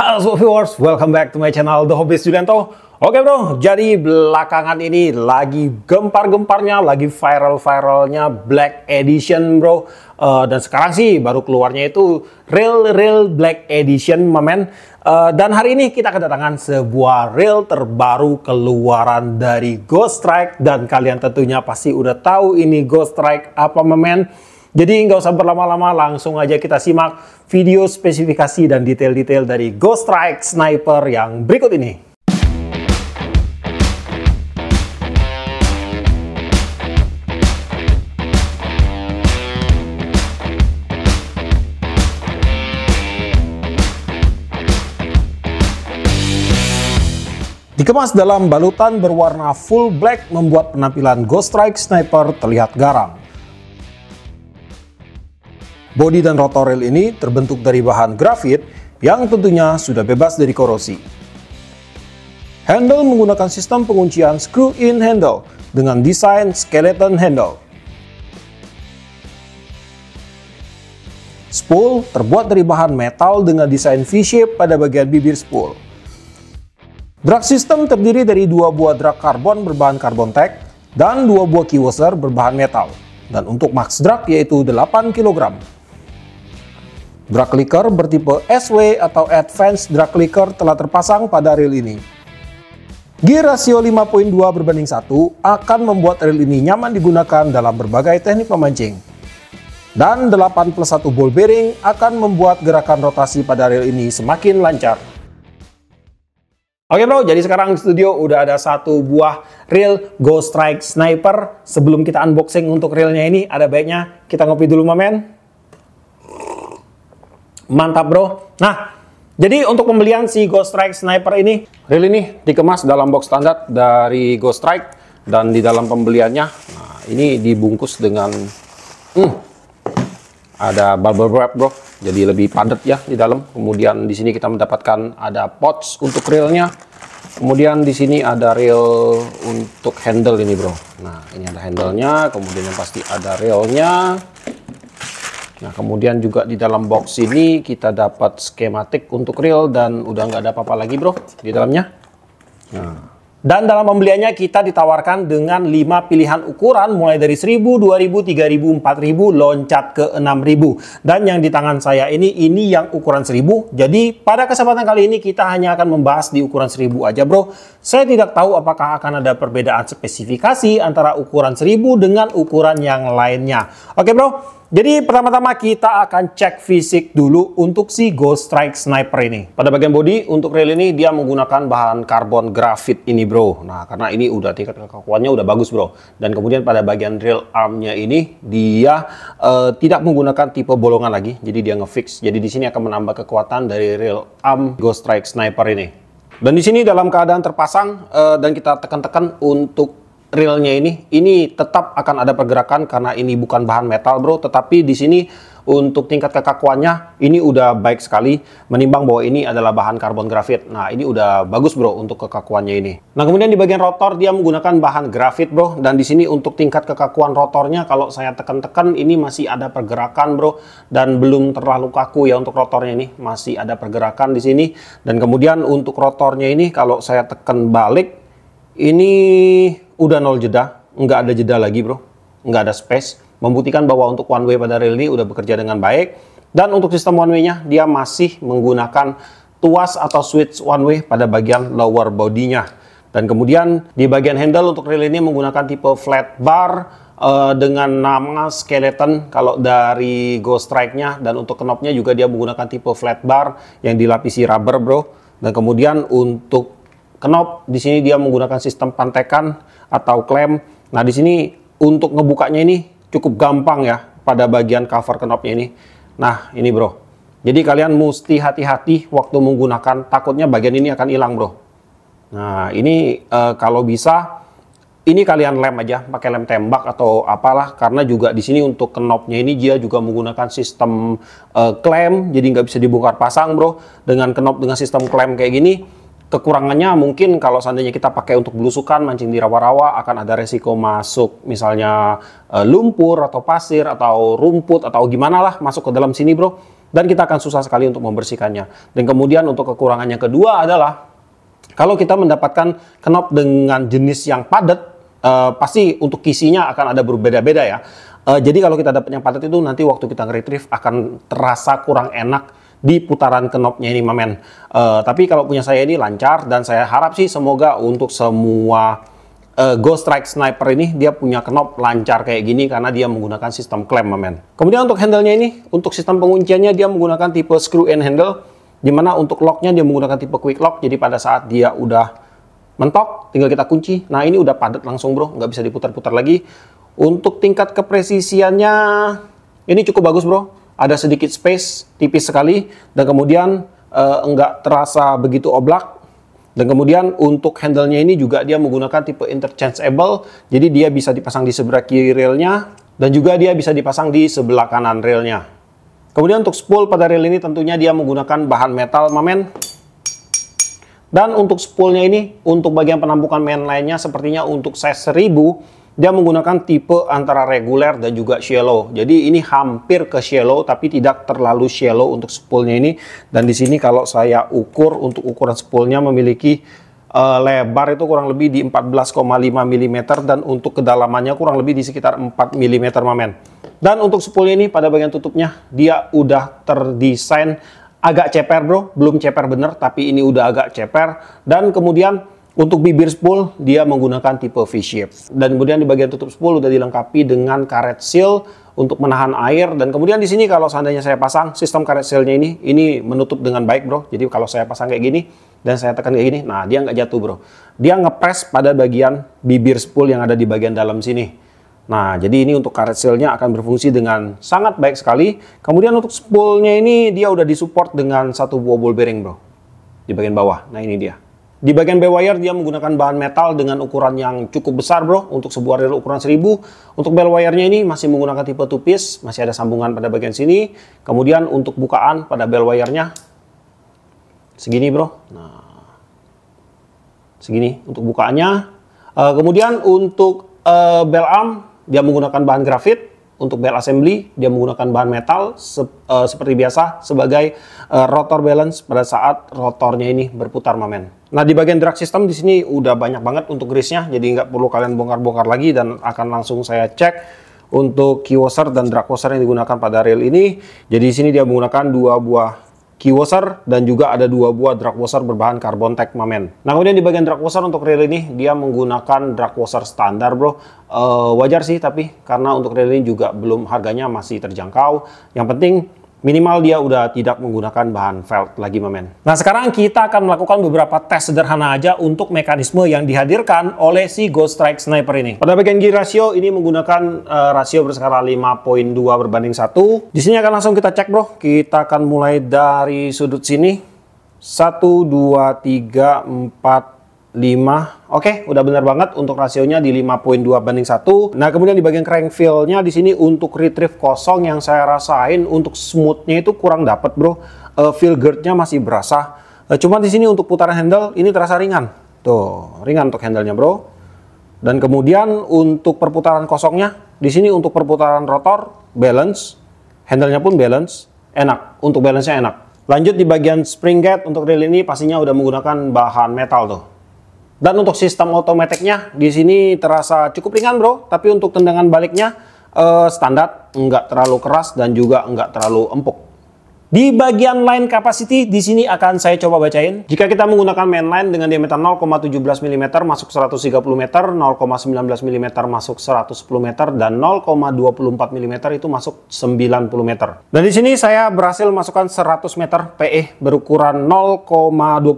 Halo viewers, welcome back to my channel The Hobbyist Julianto. Oke bro, jadi belakangan ini lagi gempar-gemparnya, lagi viral-viralnya Black Edition bro. Dan sekarang sih baru keluarnya itu Real Black Edition mamen. Dan hari ini kita kedatangan sebuah reel terbaru keluaran dari Ghost Strike. Dan kalian tentunya pasti udah tahu ini Ghost Strike apa mamen. Jadi nggak usah berlama-lama, langsung aja kita simak video spesifikasi dan detail-detail dari Ghost Strike Sniper yang berikut ini. Dikemas dalam balutan berwarna full black membuat penampilan Ghost Strike Sniper terlihat garang. Bodi dan rotor reel ini terbentuk dari bahan grafit yang tentunya sudah bebas dari korosi. Handle menggunakan sistem penguncian screw-in handle dengan desain skeleton handle. Spool terbuat dari bahan metal dengan desain V-shape pada bagian bibir spool. Drag system terdiri dari 2 buah drag karbon berbahan carbon tech dan 2 buah key washer berbahan metal. Dan untuk max drag yaitu 8 kg. Drag clicker bertipe SW atau Advanced Drag Clicker telah terpasang pada reel ini. Gear rasio 5.2 berbanding 1 akan membuat reel ini nyaman digunakan dalam berbagai teknik memancing. Dan 8+1 ball bearing akan membuat gerakan rotasi pada reel ini semakin lancar. Oke bro, jadi sekarang di studio udah ada satu buah reel Ghost Strike Sniper. Sebelum kita unboxing untuk reelnya ini, ada baiknya kita ngopi dulu mamen. Mantap bro. Nah, jadi untuk pembelian si Ghost Strike Sniper ini, reel ini dikemas dalam box standar dari Ghost Strike. Dan di dalam pembeliannya, nah ini dibungkus dengan ada bubble wrap bro. Jadi lebih padat ya di dalam. Kemudian di sini kita mendapatkan ada pouch untuk reelnya. Kemudian di sini ada reel untuk handle ini bro. Nah, ini ada handle-nya, kemudian yang pasti ada reelnya. Nah, kemudian juga di dalam box ini kita dapat skematik untuk reel dan udah nggak ada apa-apa lagi bro di dalamnya. Nah. Dan dalam pembeliannya kita ditawarkan dengan 5 pilihan ukuran mulai dari 1000, 2000, 3000, 4000, loncat ke 6000. Dan yang di tangan saya ini yang ukuran 1000. Jadi pada kesempatan kali ini kita hanya akan membahas di ukuran 1000 aja bro. Saya tidak tahu apakah akan ada perbedaan spesifikasi antara ukuran 1000 dengan ukuran yang lainnya. Oke bro. Jadi pertama-tama kita akan cek fisik dulu untuk si Ghost Strike Sniper ini. Pada bagian bodi untuk reel ini dia menggunakan bahan karbon grafit ini bro. Nah karena ini udah tingkat kekakuannya udah bagus bro. Dan kemudian pada bagian reel armnya ini dia tidak menggunakan tipe bolongan lagi. Jadi dia ngefix. Jadi di sini akan menambah kekuatan dari reel arm Ghost Strike Sniper ini. Dan di sini dalam keadaan terpasang dan kita tekan-tekan untuk reelnya ini tetap akan ada pergerakan karena ini bukan bahan metal bro, tetapi di sini untuk tingkat kekakuannya ini udah baik sekali menimbang bahwa ini adalah bahan karbon grafit. Nah ini udah bagus bro untuk kekakuannya ini. Nah kemudian di bagian rotor dia menggunakan bahan grafit bro, dan di sini untuk tingkat kekakuan rotornya kalau saya tekan-tekan ini masih ada pergerakan bro, dan belum terlalu kaku ya untuk rotornya ini masih ada pergerakan di sini. Dan kemudian untuk rotornya ini kalau saya tekan balik ini udah 0 jeda, nggak ada jeda lagi bro, nggak ada space, membuktikan bahwa untuk one way pada reel ini udah bekerja dengan baik. Dan untuk sistem one way-nya dia masih menggunakan tuas atau switch one way pada bagian lower bodinya. Dan kemudian di bagian handle untuk reel ini menggunakan tipe flat bar dengan nama skeleton kalau dari Ghost Strike-nya, dan untuk knopnya juga dia menggunakan tipe flat bar yang dilapisi rubber bro. Dan kemudian untuk knop di sini dia menggunakan sistem pantekan atau klem. Nah di sini untuk ngebukanya ini cukup gampang ya pada bagian cover knopnya ini. Nah ini bro. Jadi kalian mesti hati-hati waktu menggunakan, takutnya bagian ini akan hilang bro. Nah ini kalau bisa ini kalian lem aja pakai lem tembak atau apalah, karena juga di sini untuk knopnya ini dia juga menggunakan sistem klem, jadi nggak bisa dibongkar pasang bro. Dengan knop dengan sistem klem kayak gini, kekurangannya mungkin kalau seandainya kita pakai untuk belusukan, mancing di rawa-rawa, akan ada resiko masuk misalnya lumpur atau pasir atau rumput atau gimana lah masuk ke dalam sini bro. dan kita akan susah sekali untuk membersihkannya. Dan kemudian untuk kekurangannya kedua adalah kalau kita mendapatkan knob dengan jenis yang padat, pasti untuk kisinya akan ada berbeda-beda ya. Jadi kalau kita dapat yang padat itu nanti waktu kita nge-retrieve akan terasa kurang enak di putaran knobnya ini mamen. Tapi kalau punya saya ini lancar, dan saya harap sih semoga untuk semua Ghost Strike Sniper ini dia punya knob lancar kayak gini karena dia menggunakan sistem klem mamen. Kemudian untuk handle-nya ini, untuk sistem pengunciannya dia menggunakan tipe screw in handle, dimana untuk lock-nya dia menggunakan tipe quick lock. Jadi pada saat dia udah mentok tinggal kita kunci. Nah ini udah padat langsung bro, nggak bisa diputar-putar lagi. Untuk tingkat kepresisiannya ini cukup bagus bro, ada sedikit space, tipis sekali, dan kemudian nggak terasa begitu oblak. Dan kemudian untuk handle-nya ini juga dia menggunakan tipe interchangeable, jadi dia bisa dipasang di sebelah kiri railnya, dan juga dia bisa dipasang di sebelah kanan railnya. Kemudian untuk spool pada rail ini tentunya dia menggunakan bahan metal mamen. Dan untuk spoolnya ini, untuk bagian penampukan mainline-nya sepertinya untuk size 1000, dia menggunakan tipe antara reguler dan juga shallow. Jadi ini hampir ke shallow, tapi tidak terlalu shallow untuk spoolnya ini. Dan di sini kalau saya ukur, untuk ukuran spoolnya memiliki lebar itu kurang lebih di 14,5 mm, dan untuk kedalamannya kurang lebih di sekitar 4 mm mamen. Dan untuk spoolnya ini pada bagian tutupnya, dia udah terdesain agak ceper bro, belum ceper bener, tapi ini udah agak ceper. Dan kemudian untuk bibir spool dia menggunakan tipe V-shape, dan kemudian di bagian tutup spool udah dilengkapi dengan karet seal untuk menahan air. Dan kemudian di sini kalau seandainya saya pasang sistem karet sealnya ini menutup dengan baik bro. Jadi kalau saya pasang kayak gini dan saya tekan kayak gini, nah dia nggak jatuh bro, dia ngepres pada bagian bibir spool yang ada di bagian dalam sini. Nah jadi ini untuk karet sealnya akan berfungsi dengan sangat baik sekali. Kemudian untuk spoolnya ini dia udah disupport dengan satu buah ball bearing bro di bagian bawah. Nah ini dia. Di bagian bell wire dia menggunakan bahan metal dengan ukuran yang cukup besar bro, untuk sebuah reel ukuran 1000. Untuk bell wire-nya ini masih menggunakan tipe two piece, masih ada sambungan pada bagian sini. Kemudian untuk bukaan pada bell wire-nya segini bro. Nah, segini untuk bukaannya. Kemudian untuk bell arm dia menggunakan bahan grafit. Untuk bell assembly dia menggunakan bahan metal seperti biasa sebagai rotor balance pada saat rotornya ini berputar mamen. Nah di bagian drag system di sini udah banyak banget untuk grease-nya, jadi nggak perlu kalian bongkar-bongkar lagi, dan akan langsung saya cek untuk key washer dan drag washer yang digunakan pada rail ini. Jadi di sini dia menggunakan 2 buah key washer dan juga ada 2 buah drag washer berbahan carbon tech mamen. Nah kemudian di bagian drag washer untuk rail ini dia menggunakan drag washer standar bro. Wajar sih, tapi karena untuk rail ini juga belum, harganya masih terjangkau. Yang penting minimal dia udah tidak menggunakan bahan felt lagi mamen. Nah sekarang kita akan melakukan beberapa tes sederhana aja untuk mekanisme yang dihadirkan oleh si Ghost Strike Sniper ini. Pada bagian gear ratio ini menggunakan rasio berskala 5.2 berbanding 1. Di sini akan langsung kita cek bro. Kita akan mulai dari sudut sini. 1, 2, 3, 4, 5. Oke, udah benar banget untuk rasionya di 5.2 banding 1. Nah, kemudian di bagian crank feel-nya di sini untuk retrieve kosong yang saya rasain untuk smooth-nya itu kurang dapat, bro. Feel guard-nya masih berasa. Cuma di sini untuk putaran handle ini terasa ringan. Tuh, ringan untuk handle-nya, bro. Dan kemudian untuk perputaran kosongnya di sini untuk perputaran rotor balance, handle-nya pun balance, enak. Untuk balance-nya enak. Lanjut di bagian spring gate untuk reel ini pastinya udah menggunakan bahan metal tuh. Dan untuk sistem otomatiknya di sini terasa cukup ringan bro, tapi untuk tendangan baliknya standar, nggak terlalu keras dan juga nggak terlalu empuk. Di bagian line capacity di sini akan saya coba bacain. Jika kita menggunakan mainline dengan diameter 0,17 mm masuk 130 meter, 0,19 mm masuk 110 meter, dan 0,24 mm itu masuk 90 meter. Dan di sini saya berhasil masukkan 100 meter PE berukuran 0,20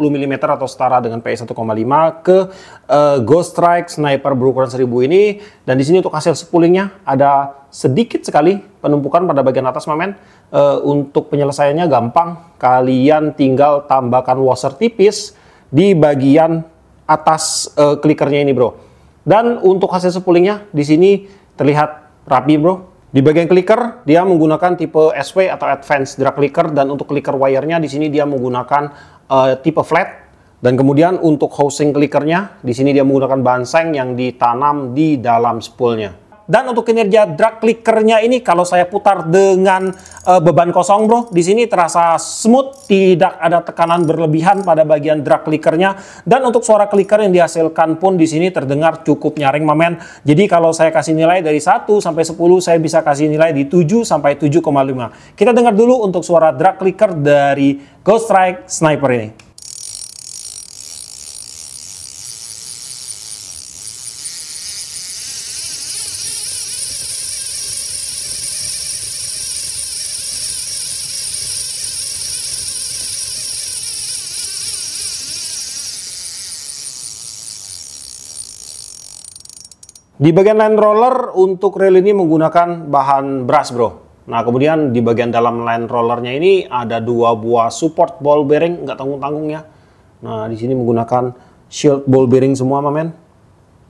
mm atau setara dengan PE 1,5 ke Ghost Strike Sniper berukuran 1000 ini. Dan di sini untuk hasil spoolingnya ada sedikit sekali penumpukan pada bagian atas mamen. Untuk penyelesaiannya gampang, kalian tinggal tambahkan washer tipis di bagian atas clickernya ini bro. Dan untuk hasil spoolingnya di sini terlihat rapi bro. Di bagian clicker dia menggunakan tipe SW atau Advanced Drag Clicker, dan untuk clicker wire-nya di sini dia menggunakan tipe flat. Dan kemudian untuk housing clickernya di sini dia menggunakan bahan seng yang ditanam di dalam spoolnya. Dan untuk kinerja drag clickernya ini kalau saya putar dengan beban kosong bro, di sini terasa smooth, tidak ada tekanan berlebihan pada bagian drag clickernya. Dan untuk suara clicker yang dihasilkan pun di sini terdengar cukup nyaring mamen. Jadi kalau saya kasih nilai dari 1 sampai 10, saya bisa kasih nilai di 7 sampai 7,5. Kita dengar dulu untuk suara drag clicker dari Ghost Strike Sniper ini. Di bagian line roller untuk reel ini menggunakan bahan brass bro. Nah kemudian di bagian dalam line rollernya ini ada 2 buah support ball bearing, nggak tanggung-tanggung ya. Nah di sini menggunakan shield ball bearing semua mamen.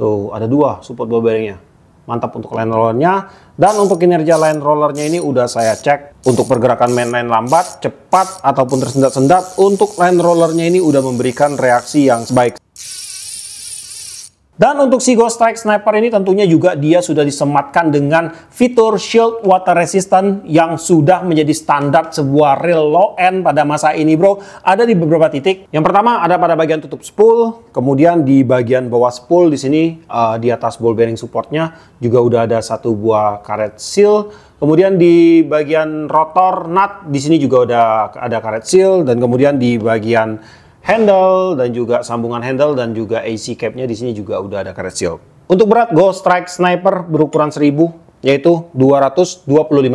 Tuh ada 2 support ball bearingnya. Mantap untuk line rollernya. Dan untuk kinerja line rollernya ini udah saya cek untuk pergerakan mainline lambat, cepat ataupun tersendat-sendat. Untuk line rollernya ini udah memberikan reaksi yang baik. Dan untuk si Ghost Strike Sniper ini tentunya juga dia sudah disematkan dengan fitur Shield Water Resistant yang sudah menjadi standar sebuah reel low end pada masa ini bro. Ada di beberapa titik. Yang pertama ada pada bagian tutup spool, kemudian di bagian bawah spool di sini di atas ball bearing supportnya juga udah ada 1 buah karet seal. Kemudian di bagian rotor nut di sini juga udah ada karet seal, dan kemudian di bagian handle dan juga sambungan handle dan juga AC cap-nya di sini juga udah ada karet seal. Untuk berat Ghost Strike Sniper berukuran 1000 yaitu 225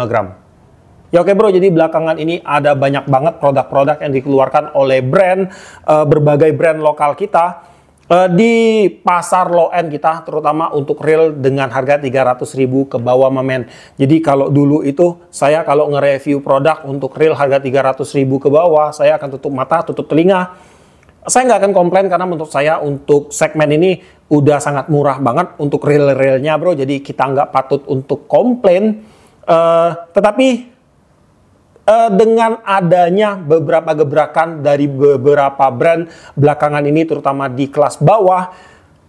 gram. Ya oke bro, jadi belakangan ini ada banyak banget produk-produk yang dikeluarkan oleh brand, berbagai brand lokal kita di pasar low end kita, terutama untuk reel dengan harga 300.000 ke bawah mamen. Jadi kalau dulu itu saya kalau nge-review produk untuk reel harga 300.000 ke bawah, saya akan tutup mata, tutup telinga. Saya nggak akan komplain karena menurut saya untuk segmen ini udah sangat murah banget untuk reel-reelnya bro. Jadi kita nggak patut untuk komplain. Tetapi dengan adanya beberapa gebrakan dari beberapa brand belakangan ini, terutama di kelas bawah,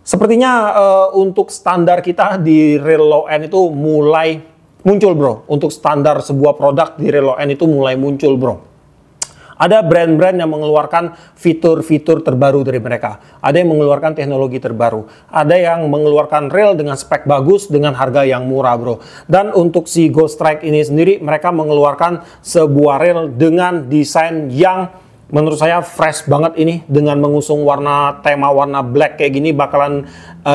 sepertinya untuk standar kita di reel low end itu mulai muncul bro. Untuk standar sebuah produk di reel low end itu mulai muncul bro. Ada brand-brand yang mengeluarkan fitur-fitur terbaru dari mereka. Ada yang mengeluarkan teknologi terbaru. Ada yang mengeluarkan reel dengan spek bagus dengan harga yang murah bro. Dan untuk si Ghost Strike ini sendiri, mereka mengeluarkan sebuah reel dengan desain yang menurut saya fresh banget ini. Dengan mengusung tema warna black kayak gini bakalan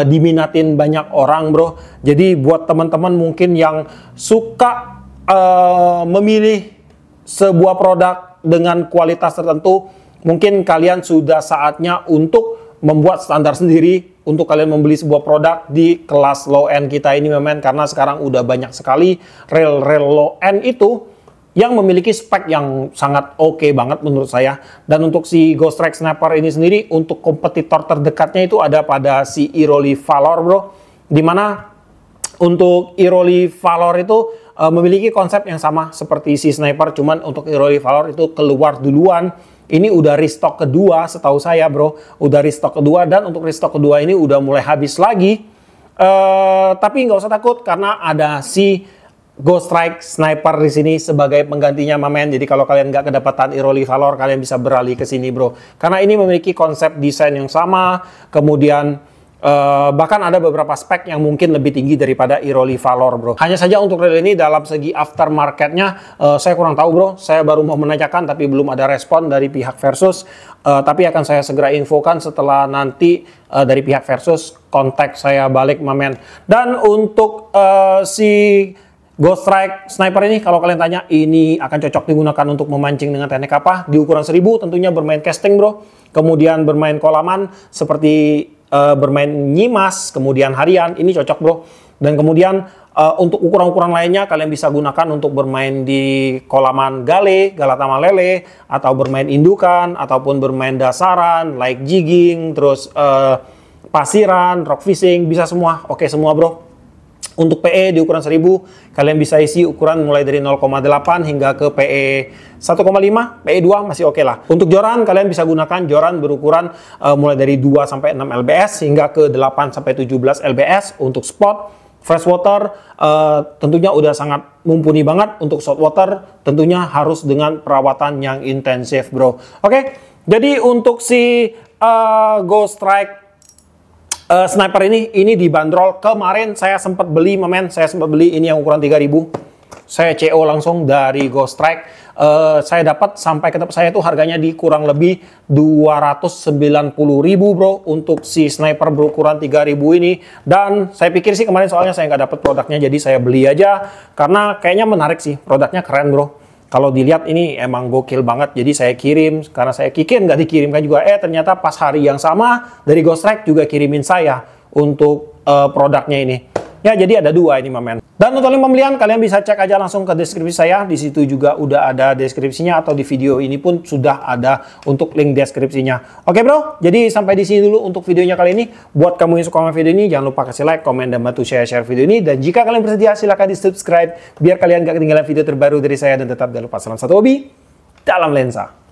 diminatin banyak orang bro. Jadi buat teman-teman mungkin yang suka memilih sebuah produk dengan kualitas tertentu, mungkin kalian sudah saatnya untuk membuat standar sendiri untuk kalian membeli sebuah produk di kelas low end kita ini memang, karena sekarang udah banyak sekali reel-reel low end itu yang memiliki spek yang sangat oke banget menurut saya. Dan untuk si Ghost Strike Sniper ini sendiri, untuk kompetitor terdekatnya itu ada pada si Iroli Valor bro, dimana untuk Iroli Valor itu memiliki konsep yang sama seperti si Sniper, cuman untuk Iroli Valor itu keluar duluan. Ini udah restock kedua setahu saya bro, udah restock kedua, dan untuk restock kedua ini udah mulai habis lagi. Tapi nggak usah takut karena ada si Ghost Strike Sniper di sini sebagai penggantinya mamen. Jadi kalau kalian nggak kedapatan Iroli Valor, kalian bisa beralih ke sini bro, karena ini memiliki konsep desain yang sama, kemudian bahkan ada beberapa spek yang mungkin lebih tinggi daripada Iroli Valor bro. Hanya saja untuk reel ini dalam segi aftermarketnya saya kurang tahu bro. Saya baru mau menanyakan tapi belum ada respon dari pihak Versus. Tapi akan saya segera infokan setelah nanti dari pihak Versus kontak saya balik mamen. Dan untuk si Ghost Strike Sniper ini, kalau kalian tanya ini akan cocok digunakan untuk memancing dengan teknik apa, di ukuran 1000 tentunya bermain casting bro, kemudian bermain kolaman seperti bermain nyimas, kemudian harian, ini cocok bro. Dan kemudian untuk ukuran-ukuran lainnya kalian bisa gunakan untuk bermain di kolaman gale, galatama lele, atau bermain indukan, ataupun bermain dasaran, like jigging, terus pasiran, rock fishing, bisa semua, oke semua bro. Untuk PE di ukuran 1000, kalian bisa isi ukuran mulai dari 0,8 hingga ke PE 1,5, PE 2 masih oke lah. Untuk joran, kalian bisa gunakan joran berukuran mulai dari 2 sampai 6 lbs hingga ke 8 sampai 17 lbs. Untuk spot, fresh water tentunya udah sangat mumpuni banget. Untuk salt water tentunya harus dengan perawatan yang intensif, bro. Oke, jadi untuk si Ghost Strike sniper ini dibanderol kemarin saya sempat beli, saya sempat beli ini yang ukuran 3000. Saya CO langsung dari Ghost Strike. Saya dapat sampai ke tempat saya tuh harganya di kurang lebih 290.000, bro, untuk si sniper berukuran 3000 ini. Dan saya pikir sih kemarin soalnya saya nggak dapat produknya, jadi saya beli aja karena kayaknya menarik sih, produknya keren, bro. Kalau dilihat ini emang gokil banget, jadi saya kirim. Karena saya kikir nggak dikirimkan juga, ternyata pas hari yang sama dari Ghost Strike juga kirimin saya untuk produknya ini. Ya, jadi ada dua ini, mamen. Dan untuk link pembelian kalian bisa cek aja langsung ke deskripsi saya. Di situ juga udah ada deskripsinya, atau di video ini pun sudah ada untuk link deskripsinya. Oke, bro. Jadi sampai di sini dulu untuk videonya kali ini. Buat kamu yang suka sama video ini, jangan lupa kasih like, komen, dan bantu share video ini. Dan jika kalian bersedia, silahkan di subscribe biar kalian gak ketinggalan video terbaru dari saya. Dan tetap jangan lupa salam satu hobi dalam lensa.